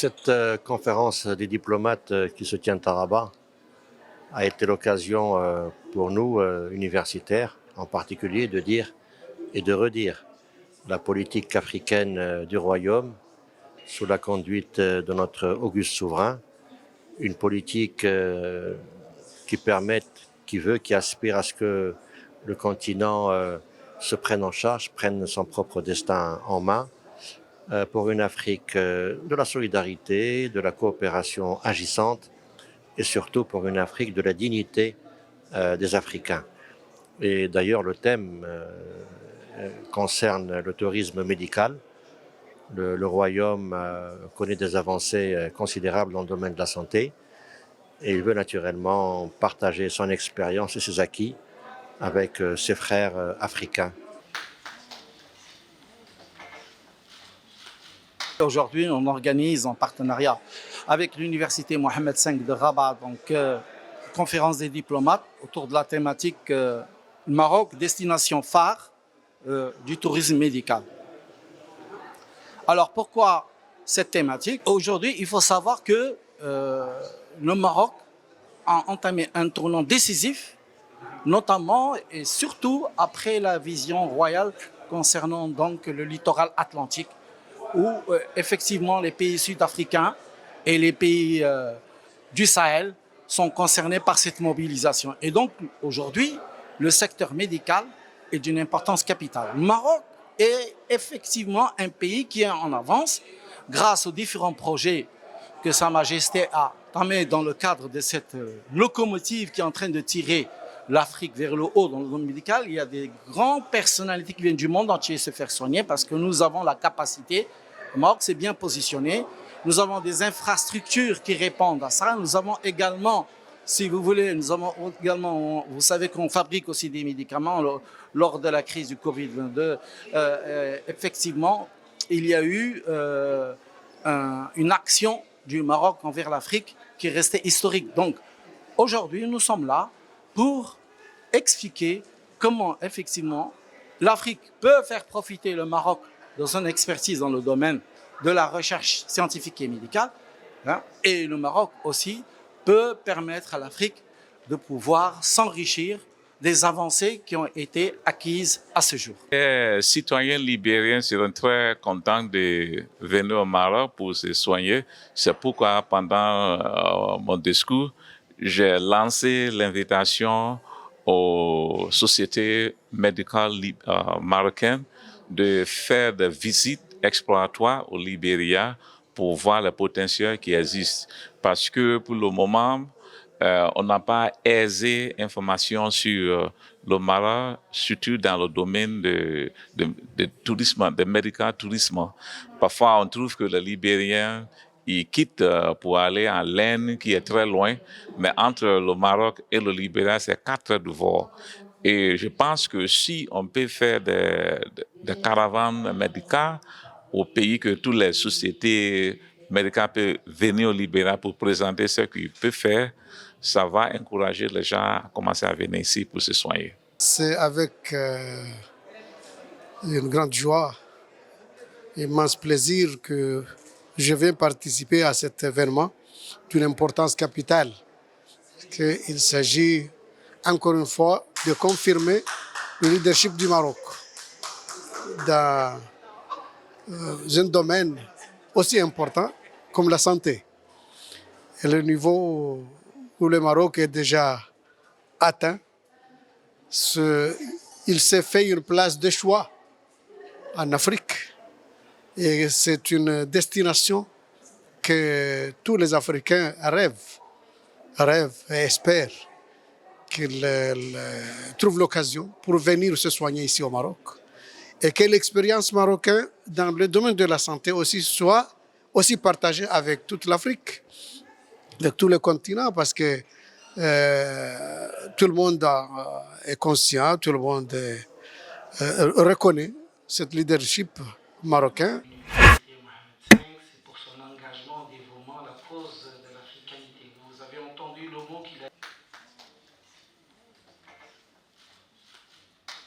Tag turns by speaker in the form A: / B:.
A: Cette conférence des diplomates qui se tient à Rabat a été l'occasion pour nous, universitaires en particulier, de dire et de redire la politique africaine du Royaume sous la conduite de notre auguste souverain, une politique qui aspire à ce que le continent se prenne en charge, prenne son propre destin en main, pour une Afrique de la solidarité, de la coopération agissante et surtout pour une Afrique de la dignité des Africains. Et d'ailleurs, le thème concerne le tourisme médical. Le Royaume connaît des avancées considérables dans le domaine de la santé et il veut naturellement partager son expérience et ses acquis avec ses frères africains.
B: Aujourd'hui, on organise en partenariat avec l'Université Mohammed V de Rabat, conférence des diplomates autour de la thématique Maroc, destination phare du tourisme médical. Alors pourquoi cette thématique? Aujourd'hui, il faut savoir que le Maroc a entamé un tournant décisif, notamment et surtout après la vision royale concernant donc le littoral atlantique, où effectivement les pays sud-africains et les pays du Sahel sont concernés par cette mobilisation. Et donc aujourd'hui, le secteur médical est d'une importance capitale. Le Maroc est effectivement un pays qui est en avance grâce aux différents projets que Sa Majesté a entamés dans le cadre de cette locomotive qui est en train de tirer l'Afrique vers le haut dans le domaine médical. Il y a des grandes personnalités qui viennent du monde entier se faire soigner parce que nous avons la capacité. Le Maroc s'est bien positionné. Nous avons des infrastructures qui répondent à ça. Nous avons également, si vous voulez, vous savez qu'on fabrique aussi des médicaments lors de la crise du Covid-22. Effectivement, il y a eu une action du Maroc envers l'Afrique qui restait historique. Donc, aujourd'hui, nous sommes là pour expliquer comment, effectivement, l'Afrique peut faire profiter le Maroc de son expertise dans le domaine de la recherche scientifique et médicale. Et le Maroc aussi peut permettre à l'Afrique de pouvoir s'enrichir des avancées qui ont été acquises à ce jour.
C: Les citoyens libériens seront très contents de venir au Maroc pour se soigner. C'est pourquoi pendant mon discours, j'ai lancé l'invitation aux sociétés médicales marocaines de faire des visites exploratoires au Libéria pour voir le potentiel qui existe. Parce que pour le moment, on n'a pas aisé information sur le Maroc, surtout dans le domaine de tourisme, de médical tourisme. Parfois, on trouve que les Libériens ils quittent pour aller en l'Inde, qui est très loin, mais entre le Maroc et le Libéria, c'est 4 heures de vol. Et je pense que si on peut faire des caravanes médicales au pays, que toutes les sociétés médicales peuvent venir au Libéria pour présenter ce qu'ils peuvent faire, ça va encourager les gens à commencer à venir ici pour se soigner.
D: C'est avec une grande joie, immense plaisir que je viens participer à cet événement d'une importance capitale. Il s'agit encore une fois de confirmer le leadership du Maroc dans un domaine aussi important comme la santé. Et le niveau où le Maroc est déjà atteint, il s'est fait une place de choix en Afrique. Et c'est une destination que tous les Africains rêvent et espèrent qu'ils trouvent l'occasion pour venir se soigner ici au Maroc. Et que l'expérience marocaine dans le domaine de la santé aussi soit aussi partagée avec toute l'Afrique, avec tout le continent, parce que tout le monde est conscient, tout le monde reconnaît ce leadership marocain.